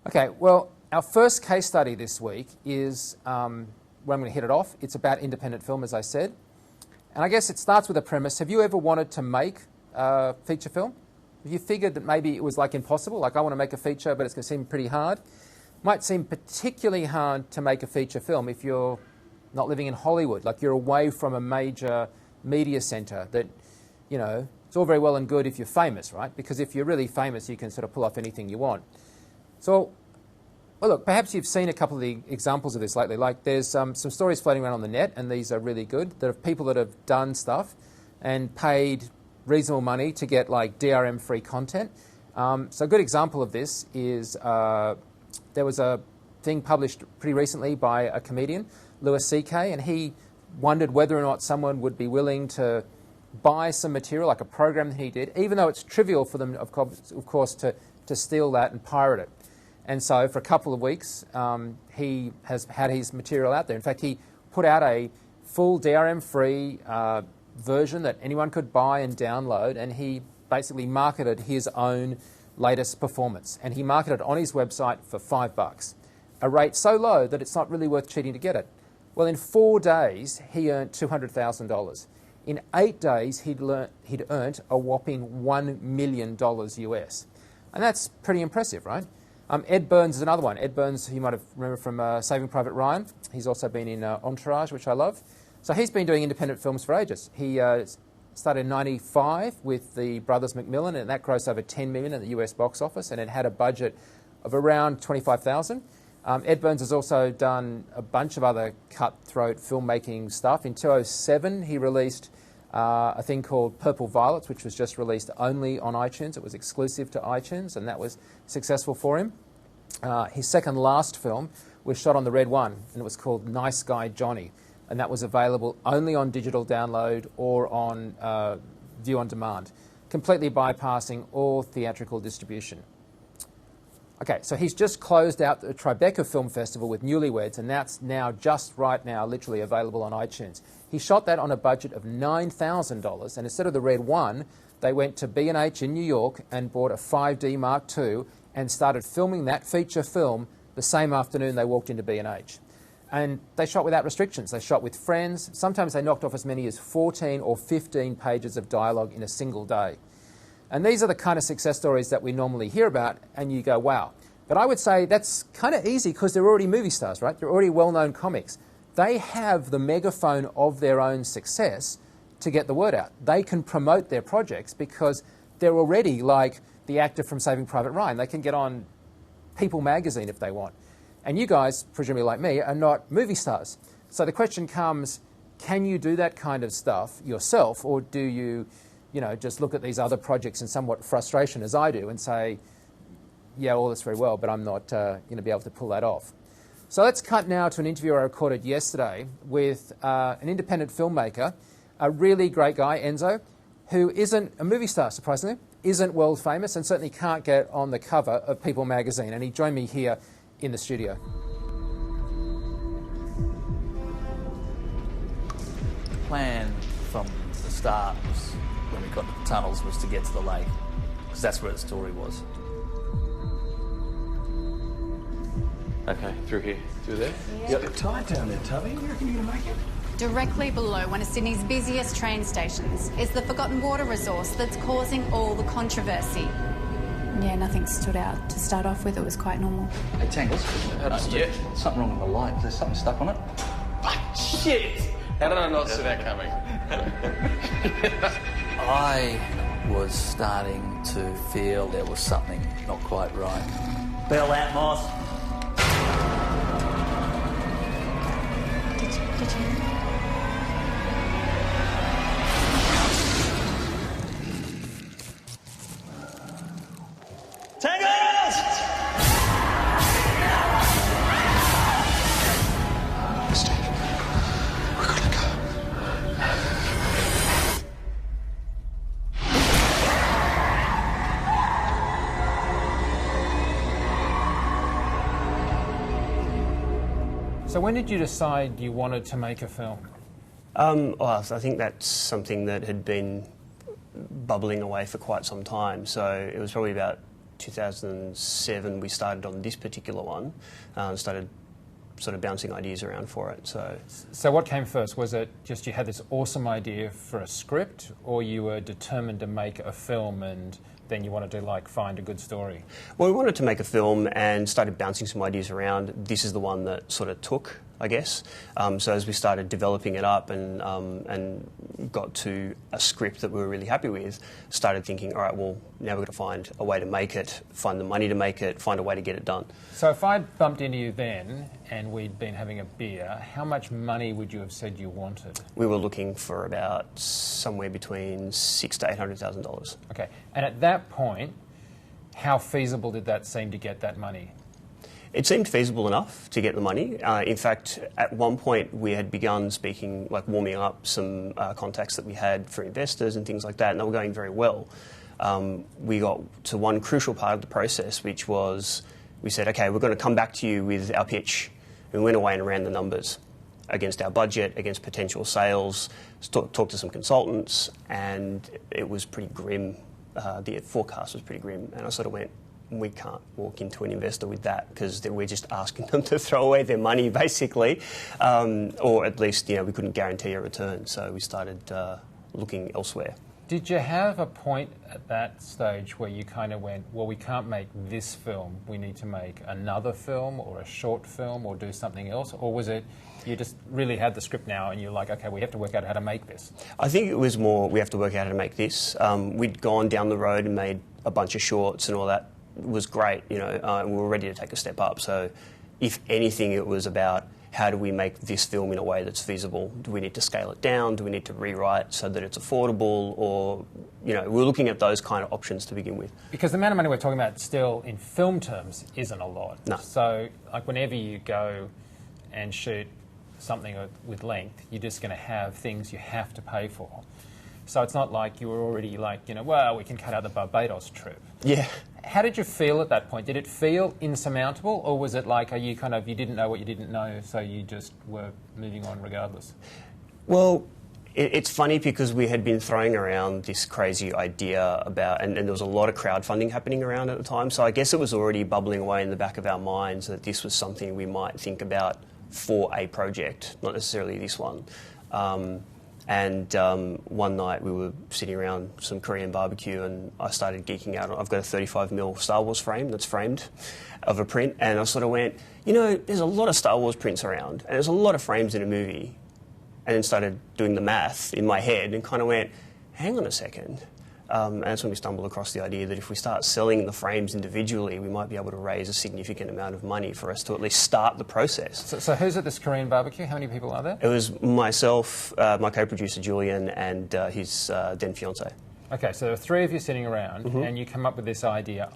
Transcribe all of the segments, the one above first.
Okay, well, our first case study this week is, where I'm going to hit it off. It's about independent film, as I said. And I guess it starts with a premise. Have you ever wanted to make a feature film? Have you figured that maybe it was like impossible? Like, I want to make a feature, but it's going to seem pretty hard. Might seem particularly hard to make a feature film if you're not living in Hollywood, like you're away from a major media centre that, you know, it's all very well and good if you're famous, right? Because if you're really famous, you can sort of pull off anything you want. So, well, look, perhaps you've seen a couple of the examples of this lately. Like, there's some stories floating around on the net, and these are really good. There are people that have done stuff and paid reasonable money to get, like, DRM-free content. So a good example of this is there was a thing published pretty recently by a comedian, Louis C.K., and he wondered whether or not someone would be willing to buy some material, like a program that he did, even though it's trivial for them, of course, to steal that and pirate it. And so for a couple of weeks, he has had his material out there. In fact, he put out a full DRM-free version that anyone could buy and download, and he basically marketed his own latest performance. And he marketed it on his website for $5, a rate so low that it's not really worth cheating to get it. Well, in 4 days, he earned $200,000. In 8 days, he'd earned a whopping $1 million US. And that's pretty impressive, right? Ed Burns is another one. Ed Burns, you might have remembered from Saving Private Ryan. He's also been in Entourage, which I love. So he's been doing independent films for ages. He started in 1995 with the Brothers Macmillan, and that grossed over $10 million at the US box office, and it had a budget of around $25,000. Ed Burns has also done a bunch of other cutthroat filmmaking stuff. In 2007, he released a thing called Purple Violets, which was just released only on iTunes. It was exclusive to iTunes, and that was successful for him. His second last film was shot on the Red One, and it was called Nice Guy Johnny, and that was available only on digital download or on view on demand, completely bypassing all theatrical distribution. Okay, so he's just closed out the Tribeca Film Festival with Newlyweds, and that's now, just right now, literally available on iTunes. He shot that on a budget of $9,000, and instead of the Red One, they went to B&H in New York and bought a 5D Mark II and started filming that feature film the same afternoon they walked into B&H. And they shot without restrictions. They shot with friends. Sometimes they knocked off as many as 14 or 15 pages of dialogue in a single day. And these are the kind of success stories that we normally hear about, and you go, wow. But I would say that's kind of easy because they're already movie stars, right? They're already well-known comics. They have the megaphone of their own success to get the word out. They can promote their projects because they're already like the actor from Saving Private Ryan. They can get on People magazine if they want. And you guys, presumably like me, are not movie stars. So the question comes, can you do that kind of stuff yourself, or do you just look at these other projects in somewhat frustration, as I do, and say, yeah, all that's very well, but I'm not going to be able to pull that off. So let's cut now to an interview I recorded yesterday with an independent filmmaker, a really great guy, Enzo, who isn't a movie star, surprisingly, isn't world famous, and certainly can't get on the cover of People magazine. And he joined me here in the studio. The plan from the start was, when we got to the tunnels, was to get to the lake, because that's where the story was. Okay, through here. Through there? Yeah. It's a bit tight down there, Tubby. You reckon you're going to make it? Directly below one of Sydney's busiest train stations is the forgotten water resource that's causing all the controversy. Yeah, nothing stood out. To start off with, it was quite normal. Hey, Tangles, something wrong with the light. Is there something stuck on it? Shit! How did I not see that coming? I was starting to feel there was something not quite right. Bell out, Moss. Did you? Tangles! Steve, we've got to go. So when did you decide you wanted to make a film? Well, I think that's something that had been bubbling away for quite some time. So it was probably about 2007 we started on this particular one, and started sort of bouncing ideas around for it. So what came first? Was it just you had this awesome idea for a script, or you were determined to make a film and then you wanted to like find a good story? Well, we wanted to make a film and started bouncing some ideas around. This is the one that sort of took, I guess. So as we started developing it up and got to a script that we were really happy with, started thinking, all right, well, now we've got to find a way to make it, find the money to make it, find a way to get it done. So if I bumped into you then and we'd been having a beer, how much money would you have said you wanted? We were looking for about somewhere between $600,000 to $800,000. Okay, and at that point, how feasible did that seem to get that money? It seemed feasible enough to get the money. In fact, at one point we had begun speaking, like warming up some contacts that we had for investors and things like that, and they were going very well. We got to one crucial part of the process, which was we said, okay, we're going to come back to you with our pitch. And we went away and ran the numbers against our budget, against potential sales, talked to some consultants, and it was pretty grim. The forecast was pretty grim, and I sort of went, we can't walk into an investor with that because we're just asking them to throw away their money, basically, or at least we couldn't guarantee a return. So we started looking elsewhere. Did you have a point at that stage where you kind of went, well, we can't make this film, we need to make another film or a short film or do something else? Or was it you just really had the script now and you're like, okay, we have to work out how to make this? I think it was more we have to work out how to make this. We'd gone down the road and made a bunch of shorts and all that. It was great, we were ready to take a step up. So if anything, it was about how do we make this film in a way that's feasible? Do we need to scale it down? Do we need to rewrite so that it's affordable? Or, we're looking at those kind of options to begin with. Because the amount of money we're talking about still in film terms isn't a lot. No. So like whenever you go and shoot something with length, you're just going to have things you have to pay for. So it's not like you were already like, well, we can cut out the Barbados trip. Yeah. How did you feel at that point? Did it feel insurmountable, or was it like you didn't know what you didn't know, so you just were moving on regardless? Well, it's funny because we had been throwing around this crazy idea about, and there was a lot of crowdfunding happening around at the time, so I guess it was already bubbling away in the back of our minds that this was something we might think about for a project, not necessarily this one. And one night we were sitting around some Korean barbecue and I started geeking out. I've got a 35mm Star Wars frame that's framed of a print, and I sort of went, there's a lot of Star Wars prints around and there's a lot of frames in a movie. And then started doing the math in my head and kind of went, hang on a second. And that's when we stumbled across the idea that if we start selling the frames individually, we might be able to raise a significant amount of money for us to at least start the process. So who's at this Korean barbecue? How many people are there? It was myself, my co-producer Julian, and his then fiancée. Okay, so there are three of you sitting around, and you come up with this idea.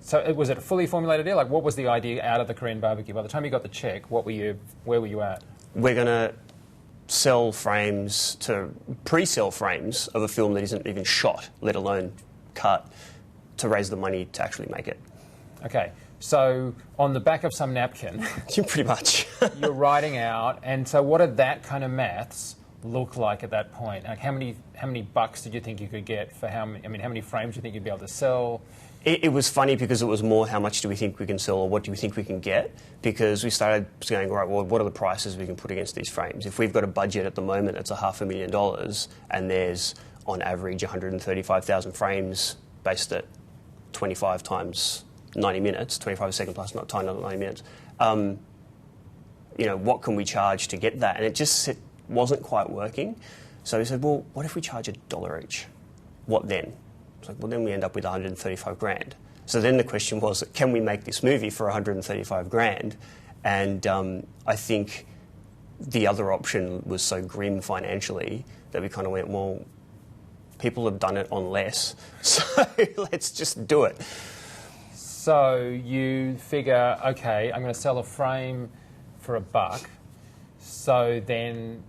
So was it a fully formulated deal? Like, what was the idea out of the Korean barbecue? By the time you got the check, where were you at? We're going to sell frames pre-sell frames of a film that isn't even shot, let alone cut, to raise the money to actually make it. Okay, so on the back of some napkin, pretty much, you're writing out. And so, what did that kind of maths look like at that point? Like, how many bucks did you think you could get for how many frames do you think you'd be able to sell? It was funny because it was more how much do we think we can sell or what do we think we can get, because we started going, all right, well, what are the prices we can put against these frames? If we've got a budget at the moment that's $500,000 and there's on average 135,000 frames based at 25 times 90 minutes, 25 a second plus not time, not 90 minutes, what can we charge to get that? And it wasn't quite working. So we said, well, what if we charge $1 each? What then? It's like, well, then we end up with 135 grand. So then the question was, can we make this movie for 135 grand? And I think the other option was so grim financially that we kind of went, well, people have done it on less, so let's just do it. So you figure, okay, I'm going to sell a frame for $1. So then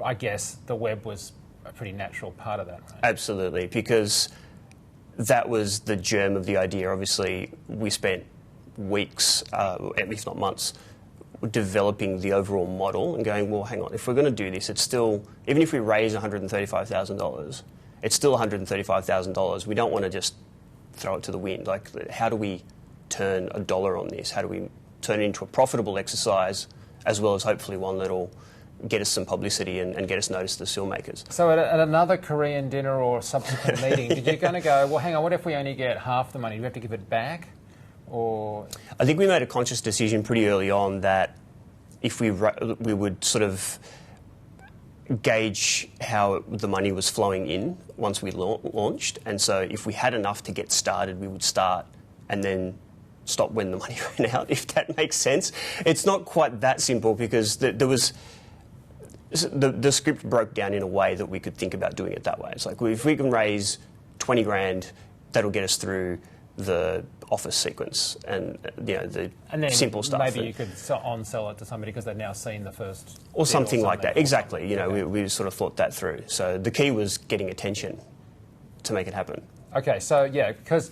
I guess the web was a pretty natural part of that, right? Absolutely, because that was the germ of the idea. Obviously, we spent weeks, at least not months, developing the overall model and going, well, hang on, if we're going to do this, it's still, even if we raise $135,000, it's still $135,000. We don't want to just throw it to the wind. Like, how do we turn $1 on this? How do we turn it into a profitable exercise, as well as hopefully one that'll get us some publicity and get us noticed as filmmakers? So at another Korean dinner or subsequent meeting, did you kind of go, well, hang on, what if we only get half the money? Do we have to give it back? Or I think we made a conscious decision pretty early on that if we would sort of gauge how the money was flowing in once we launched. And so if we had enough to get started, we would start and then stop when the money ran out, if that makes sense. It's not quite that simple, because there was... The script broke down in a way that we could think about doing it that way. It's like, if we can raise 20 grand, that'll get us through the office sequence and the simple stuff. Maybe you could on-sell it to somebody because they've now seen the first... Or something like that. Exactly. We sort of thought that through. So the key was getting attention to make it happen. Okay, so yeah, because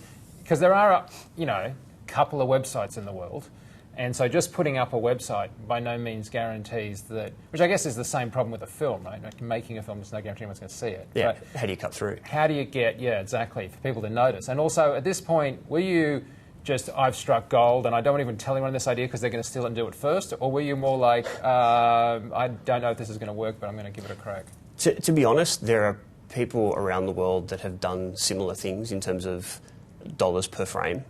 there are, a couple of websites in the world. And so just putting up a website by no means guarantees that, which I guess is the same problem with a film, right? Like, making a film, there's no guarantee anyone's going to see it. Yeah, but how do you cut through? How do you get, exactly, for people to notice? And also, at this point, were you just, I've struck gold and I don't even tell anyone this idea because they're going to steal it and do it first? Or were you more like, I don't know if this is going to work, but I'm going to give it a crack? To be honest, there are people around the world that have done similar things in terms of dollars per frame.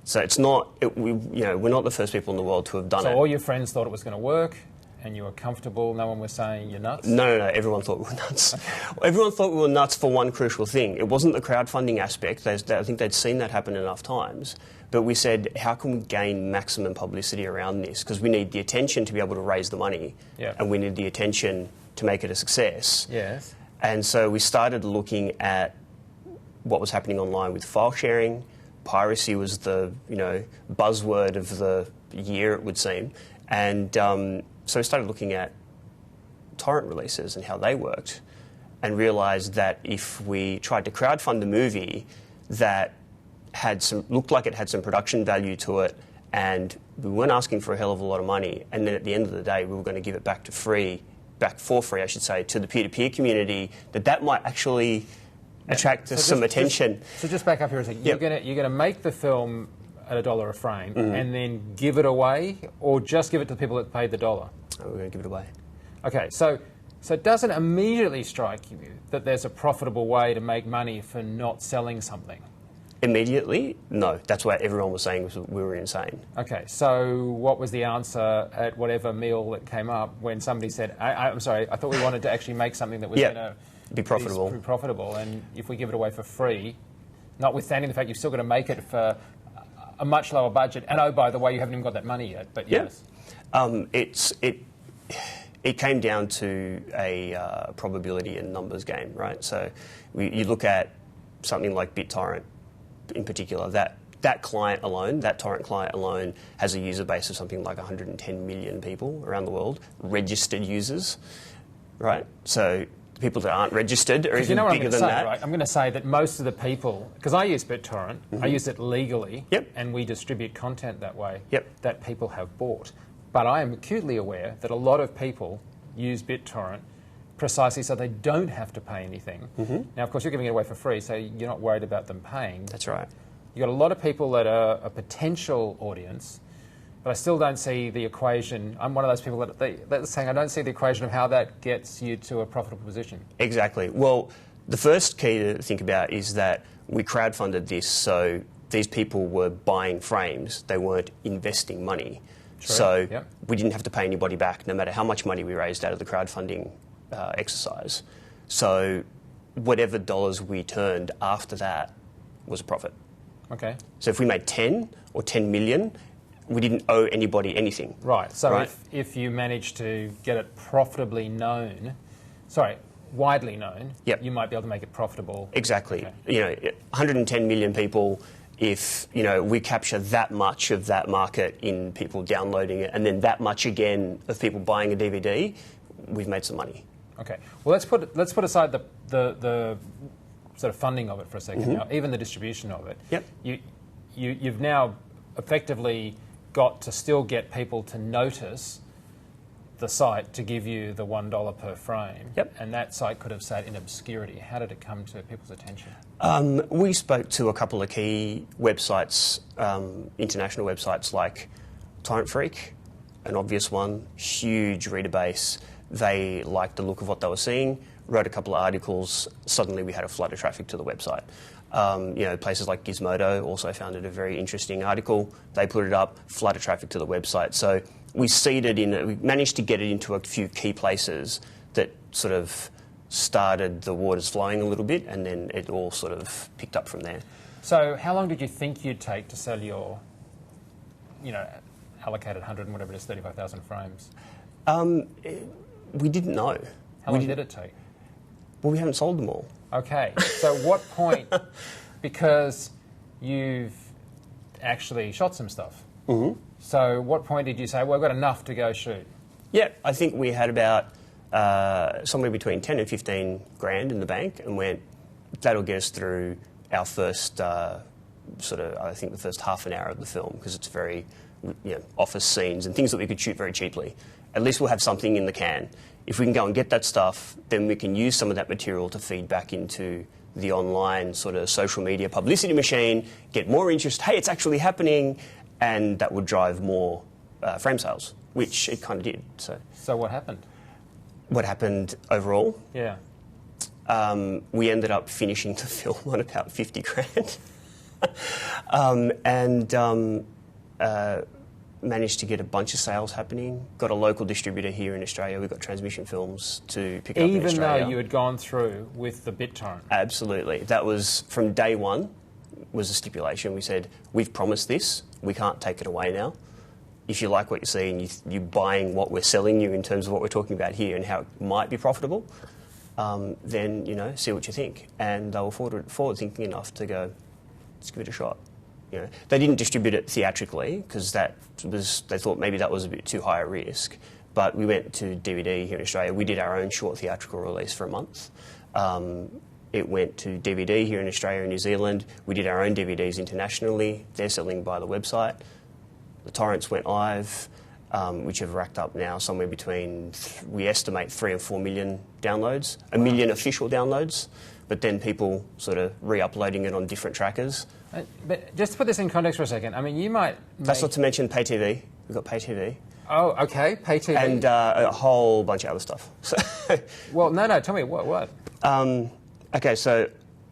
So it's not, we're not the first people in the world to have done it. So all your friends thought it was going to work, and you were comfortable. No one was saying you're nuts. No. Everyone thought we were nuts. Everyone thought we were nuts for one crucial thing. It wasn't the crowdfunding aspect. I think they'd seen that happen enough times. But we said, how can we gain maximum publicity around this? Because we need the attention to be able to raise the money, and we need the attention to make it a success. Yes. And so we started looking at what was happening online with file sharing. Piracy was the buzzword of the year, it would seem, and so we started looking at torrent releases and how they worked, and realised that if we tried to crowdfund a movie that looked like it had some production value to it, and we weren't asking for a hell of a lot of money, and then at the end of the day we were going to give it back for free, to the peer-to-peer community, that might actually attract some attention. So just back up here a second. You're going to make the film at $1 a frame and then give it away, or just give it to the people that paid the $1? We're going to give it away. Okay, so it doesn't immediately strike you that there's a profitable way to make money for not selling something? Immediately, no. That's why everyone was saying we were insane. Okay, so what was the answer at whatever meal that came up when somebody said, I'm sorry, I thought we wanted to actually make something that was going to be profitable. Be profitable, and if we give it away for free, notwithstanding the fact you've still got to make it for a much lower budget, and oh, by the way, you haven't even got that money yet, but yes. It came down to a probability and numbers game, right? So you look at something like BitTorrent in particular, that client alone, that torrent client alone, has a user base of something like 110 million people around the world, registered users, right? So people that aren't registered are even bigger than that. Right? I'm going to say that most of the people, because I use BitTorrent, I use it legally, and we distribute content that way that people have bought. But I am acutely aware that a lot of people use BitTorrent precisely so they don't have to pay anything. Now, of course, you're giving it away for free, so you're not worried about them paying. That's right. You've got a lot of people that are a potential audience, but I still don't see the equation. I'm one of those people that's saying I don't see the equation of how that gets you to a profitable position. Exactly. Well, the first key to think about is that we crowdfunded this, so these people were buying frames. They weren't investing money. True. So we didn't have to pay anybody back, no matter how much money we raised out of the crowdfunding exercise. So whatever dollars we turned after that was a profit. Okay. So if we made 10 or 10 million, we didn't owe anybody anything. Right. So if you managed to get it widely known, you might be able to make it profitable. Exactly. Okay. 110 million people, if we capture that much of that market in people downloading it, and then that much again of people buying a DVD, we've made some money. Okay. Well, let's put aside the sort of funding of it for a second. Now, even the distribution of it. Yep. You've now effectively got to still get people to notice the site to give you the $1 per frame. Yep. And that site could have sat in obscurity. How did it come to people's attention? We spoke to a couple of key websites, international websites like Torrent Freak, an obvious one, huge reader base. They liked the look of what they were seeing, wrote a couple of articles. Suddenly we had a flood of traffic to the website. Places like Gizmodo also found it a very interesting article. They put it up, flood of traffic to the website. So we managed to get it into a few key places that sort of started the waters flowing a little bit, and then it all sort of picked up from there. So how long did you think you'd take to sell your, allocated 100 and whatever it is, 35,000 frames? We didn't know. How long did it take? Well, we haven't sold them all. Okay, so what point, because you've actually shot some stuff, so what point did you say, well, I've got enough to go shoot? Yeah, I think we had about somewhere between 10 and 15 grand in the bank, and went, that'll get us through our first I think the first half an hour of the film, because it's very, office scenes and things that we could shoot very cheaply. At least we'll have something in the can. If we can go and get that stuff, then we can use some of that material to feed back into the online sort of social media publicity machine, get more interest, hey, it's actually happening, and that would drive more frame sales, which it kind of did. So what happened? What happened overall? Yeah. We ended up finishing the film on about 50 grand. Managed to get a bunch of sales happening, got a local distributor here in Australia. We got Transmission Films to pick up in Australia. Even though you had gone through with the BitTorrent? Absolutely. That was, from day one, was a stipulation. We said, we've promised this, we can't take it away now. If you like what you see and you're buying what we're selling you in terms of what we're talking about here and how it might be profitable, then, see what you think. And they were forward-thinking enough to go, let's give it a shot. They didn't distribute it theatrically because they thought maybe that was a bit too high a risk. But we went to DVD here in Australia. We did our own short theatrical release for a month. It went to DVD here in Australia and New Zealand. We did our own DVDs internationally. They're selling by the website. The torrents went live, which have racked up now somewhere between, we estimate, 3 and 4 million downloads, a million official downloads, but then people sort of re-uploading it on different trackers. But just to put this in context for a second, I mean, you might... That's not to mention pay TV. We've got pay TV. Oh, okay, pay TV. And a whole bunch of other stuff. Well, no, tell me, what? Okay, so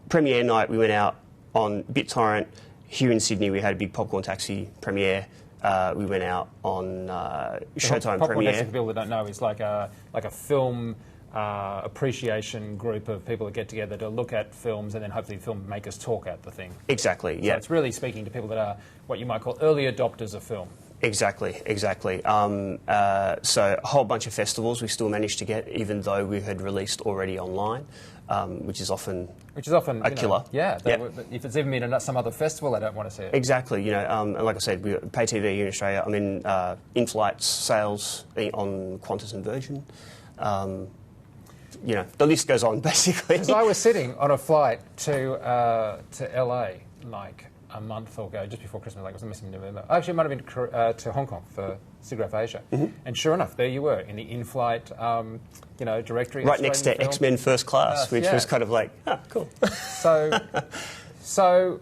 premiere night, we went out on BitTorrent. Here in Sydney, we had a big Popcorn Taxi premiere. We went out on Showtime Popcorn premiere. Taxi, for people that don't know, is like a film appreciation group of people that get together to look at films and then hopefully filmmakers talk at the thing. Exactly, yeah. So it's really speaking to people that are what you might call early adopters of film. Exactly. So a whole bunch of festivals we still managed to get, even though we had released already online, which is often a killer. Yeah. If it's even been at some other festival, they don't want to see it. Exactly. And like I said, we got pay TV here in Australia. I'm in in-flight sales on Qantas and Virgin. The list goes on, basically. Because I was sitting on a flight to LA like a month ago, just before Christmas, like it was missing November. Actually, it might have been to Hong Kong for SIGGRAPH Asia. Mm-hmm. And sure enough, there you were in the in-flight, directory. Right next to film. X-Men First Class, which was kind of like, cool. So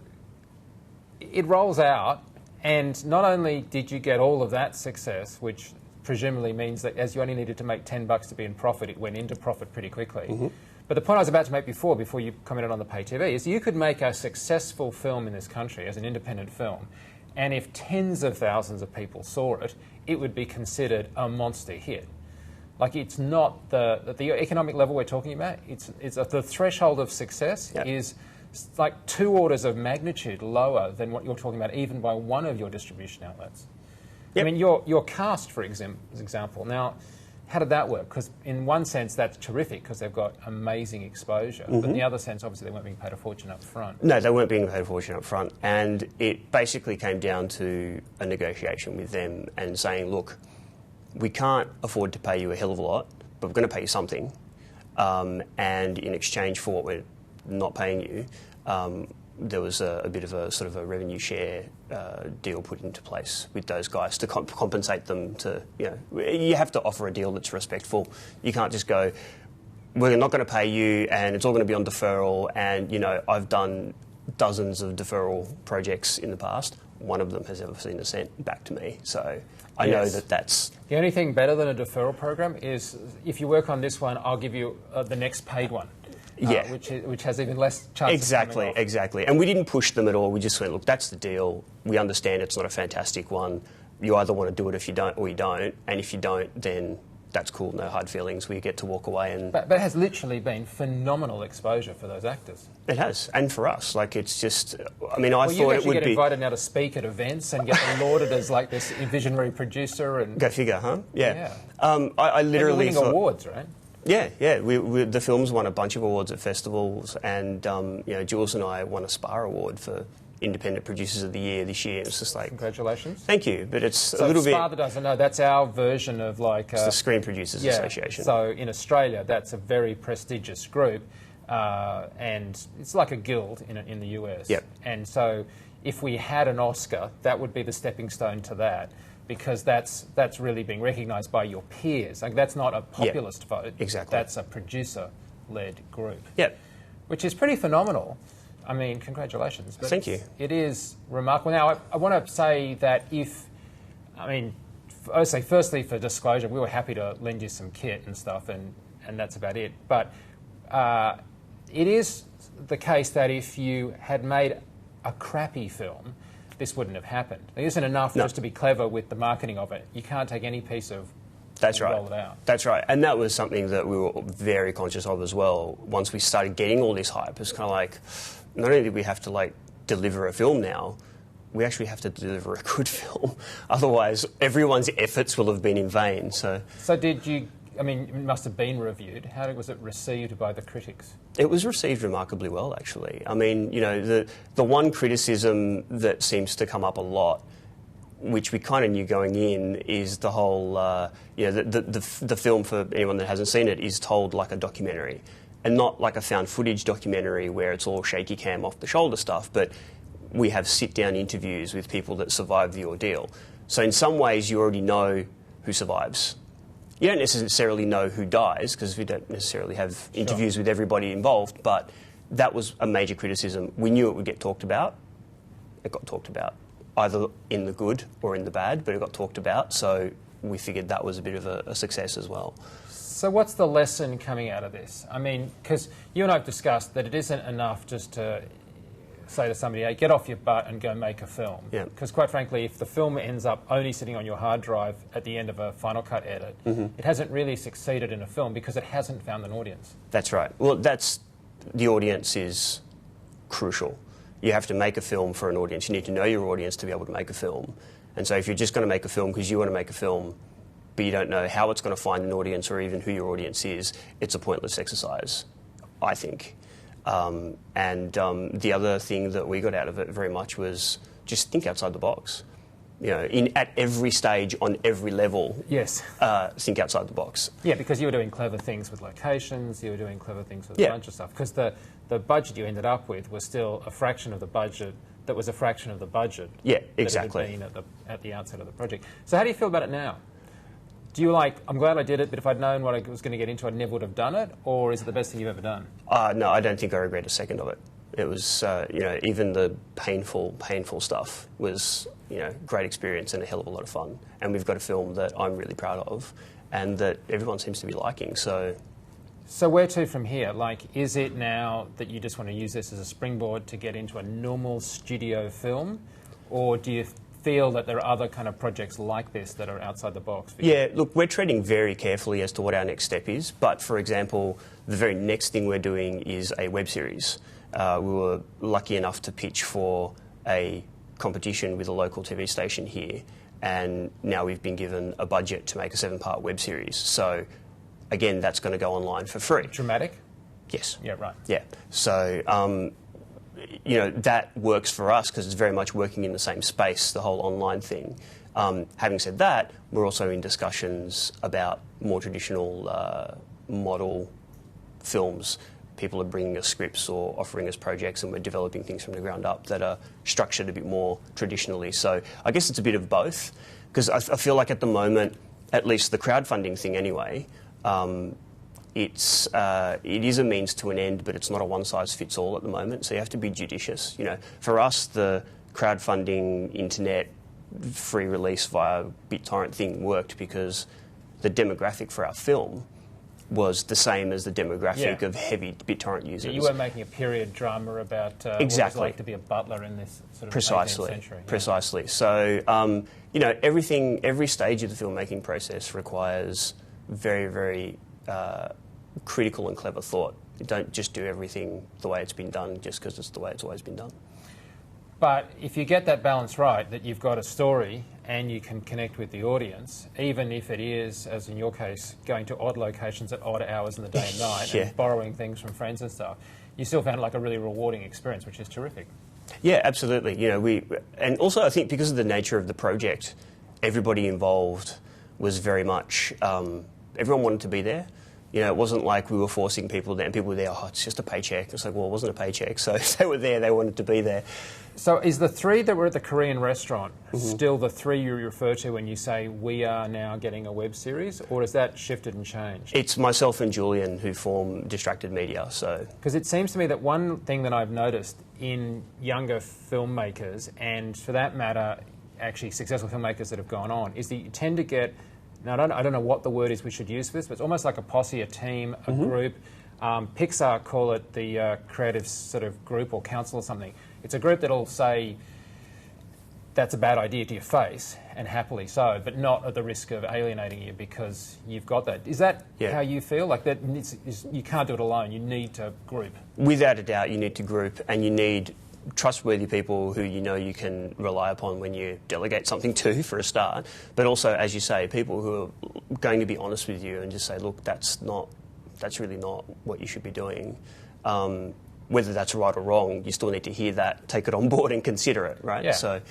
it rolls out, and not only did you get all of that success, which presumably means that as you only needed to make $10 to be in profit, it went into profit pretty quickly. Mm-hmm. But the point I was about to make before you commented on the pay TV is you could make a successful film in this country as an independent film, and if tens of thousands of people saw it, it would be considered a monster hit. Like, it's not the economic level we're talking about. It's the threshold of success is like 2 orders of magnitude lower than what you're talking about, even by one of your distribution outlets. Yep. I mean, your Cast, for example. Now, how did that work? Because in one sense, that's terrific because they've got amazing exposure. Mm-hmm. But in the other sense, obviously, they weren't being paid a fortune up front. No, they weren't being paid a fortune up front. And it basically came down to a negotiation with them and saying, look, we can't afford to pay you a hell of a lot, but we're going to pay you something. And in exchange for what we're not paying you, there was a bit of a sort of a revenue share deal put into place with those guys to compensate them. You have to offer a deal that's respectful. You can't just go, we're not going to pay you and it's all going to be on deferral. And, I've done dozens of deferral projects in the past. One of them has ever seen a cent back to me. So I know that's... The only thing better than a deferral program is if you work on this one, I'll give you the next paid one. Which has even less chance Exactly. And we didn't push them at all. We just went, look, that's the deal. We understand it's not a fantastic one. You either want to do it if you don't or you don't. And if you don't, then that's cool. No hard feelings. We get to walk away. And But it has literally been phenomenal exposure for those actors. It has. And for us. It's just... I thought it would be... Well, you actually get invited now to speak at events and get lauded as this visionary producer. And Go figure, huh? Yeah. I literally winning awards, right? Yeah. The film's won a bunch of awards at festivals, and Jules and I won a SPAA Award for Independent Producers of the Year this year. It's just congratulations. Thank you, but it's a little bit. SPAA that doesn't know, that's our version of it's the Screen Producers Association. So in Australia, that's a very prestigious group, and it's like a guild in the US. Yep. And so if we had an Oscar, that would be the stepping stone to that. Because that's really being recognised by your peers. That's not a populist vote. Exactly. That's a producer-led group. Yep. Which is pretty phenomenal. I mean, congratulations. But Thank you. It is remarkable. Now, I want to say that firstly for disclosure, we were happy to lend you some kit and stuff, and that's about it. But it is the case that if you had made a crappy film, this wouldn't have happened. It isn't enough just to be clever with the marketing of it. You can't take any piece of That's right. roll it out. That's right. And that was something that we were very conscious of as well. Once we started getting all this hype, it's kind of not only did we have to deliver a film now, we actually have to deliver a good film. Otherwise, everyone's efforts will have been in vain. So did you... it must have been reviewed. How was it received by the critics? It was received remarkably well, actually. The one criticism that seems to come up a lot, which we kind of knew going in, is the whole, the film, for anyone that hasn't seen it, is told like a documentary. And not like a found footage documentary where it's all shaky cam off the shoulder stuff, but we have sit-down interviews with people that survived the ordeal. So in some ways, you already know who survives. You don't necessarily know who dies, because we don't necessarily have interviews with everybody involved, but that was a major criticism. We knew it would get talked about. It got talked about, either in the good or in the bad, but it got talked about, so we figured that was a bit of a success as well. So what's the lesson coming out of this? Because you and I have discussed that it isn't enough just to say to somebody, hey, get off your butt and go make a film. Because quite frankly, if the film ends up only sitting on your hard drive at the end of a Final Cut edit, it hasn't really succeeded in a film because it hasn't found an audience. That's right. Well, the audience is crucial. You have to make a film for an audience. You need to know your audience to be able to make a film. And so if you're just going to make a film because you want to make a film, but you don't know how it's going to find an audience or even who your audience is, it's a pointless exercise, I think. The other thing that we got out of it very much was just think outside the box. At every stage, on every level, yes, think outside the box. Yeah, because you were doing clever things with locations, you were doing clever things with a bunch of stuff. Because the budget you ended up with was still a fraction of the budget that was a fraction of the budget that it had been at the outset of the project. So how do you feel about it now? Do you I'm glad I did it, but if I'd known what I was going to get into, I never would have done it? Or is it the best thing you've ever done? No, I don't think I regret a second of it. It was, even the painful stuff was, great experience and a hell of a lot of fun. And we've got a film that I'm really proud of and that everyone seems to be liking, so... So where to from here? Is it now that you just want to use this as a springboard to get into a normal studio film? Or do you feel that there are other kind of projects like this that are outside the box for you? Yeah, look, we're treading very carefully as to what our next step is. But, for example, the very next thing we're doing is a web series. We were lucky enough to pitch for a competition with a local TV station here, and now we've been given a budget to make a 7-part web series. So, again, that's going to go online for free. Dramatic? Yes. Yeah, right. Yeah. So, that works for us because it's very much working in the same space, the whole online thing. Having said that, we're also in discussions about more traditional model films people are bringing us scripts or offering us projects, and we're developing things from the ground up that are structured a bit more traditionally. So I guess it's a bit of both, because I feel like at the moment, at least the crowdfunding thing anyway, it is a means to an end, but it's not a one-size-fits-all at the moment, so you have to be judicious. You know, for us, the crowdfunding internet free release via BitTorrent thing worked because the demographic for our film was the same as the demographic of heavy BitTorrent users. You were making a period drama about what it was like to be a butler in this sort of 18th century. Precisely. So, you know, every stage of the filmmaking process requires very, very critical and clever thought. You don't just do everything the way it's been done just because it's the way it's always been done. But if you get that balance right, that you've got a story and you can connect with the audience, even if it is, as in your case, going to odd locations at odd hours in the day and night and borrowing things from friends and stuff, you still found it like a really rewarding experience, which is terrific. Yeah, absolutely. You know, and also I think because of the nature of the project, everybody involved was very much, everyone wanted to be there. You know, it wasn't like we were forcing people there and people were there, oh, it's just a paycheck. It's like, well, it wasn't a paycheck. So if they were there, they wanted to be there. So is the three that were at the Korean restaurant still the three you refer to when you say we are now getting a web series, or has that shifted and changed? It's myself and Julian who form Distracted Media. So because it seems to me that one thing that I've noticed in younger filmmakers, and for that matter, actually successful filmmakers that have gone on, is that you tend to get, now I don't know what the word is we should use for this, but it's almost like a posse, a team, a group. Pixar call it the creative sort of group or council or something. It's a group that'll say that's a bad idea to your face, and happily so, but not at the risk of alienating you because you've got that. Is that how you feel? Like that, you can't do it alone. You need to group. Without a doubt, you need to group, and you need trustworthy people who you know you can rely upon when you delegate something to, for a start. But also, as you say, people who are going to be honest with you and just say, look, that's really not what you should be doing. Whether that's right or wrong, you still need to hear that, take it on board and consider it, right? Yeah. So,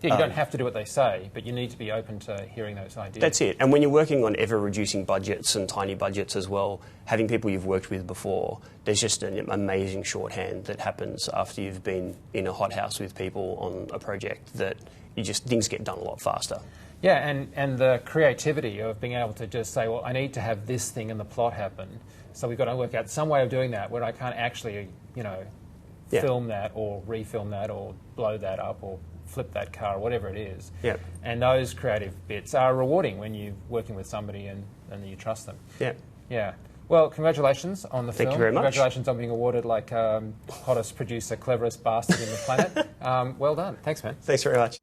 you don't have to do what they say, but you need to be open to hearing those ideas. That's it. And when you're working on ever-reducing budgets and tiny budgets as well, having people you've worked with before, there's just an amazing shorthand that happens after you've been in a hothouse with people on a project that things get done a lot faster. Yeah, and the creativity of being able to just say, well, I need to have this thing in the plot happen, so we've got to work out some way of doing that where I can't actually, film that or refilm that or blow that up or flip that car or whatever it is. Yep. And those creative bits are rewarding when you're working with somebody and you trust them. Yeah. Yeah. Well, congratulations on the film. Thank you very much. Congratulations on being awarded like hottest producer, cleverest bastard in the planet. Well done. Thanks, man. Thanks very much.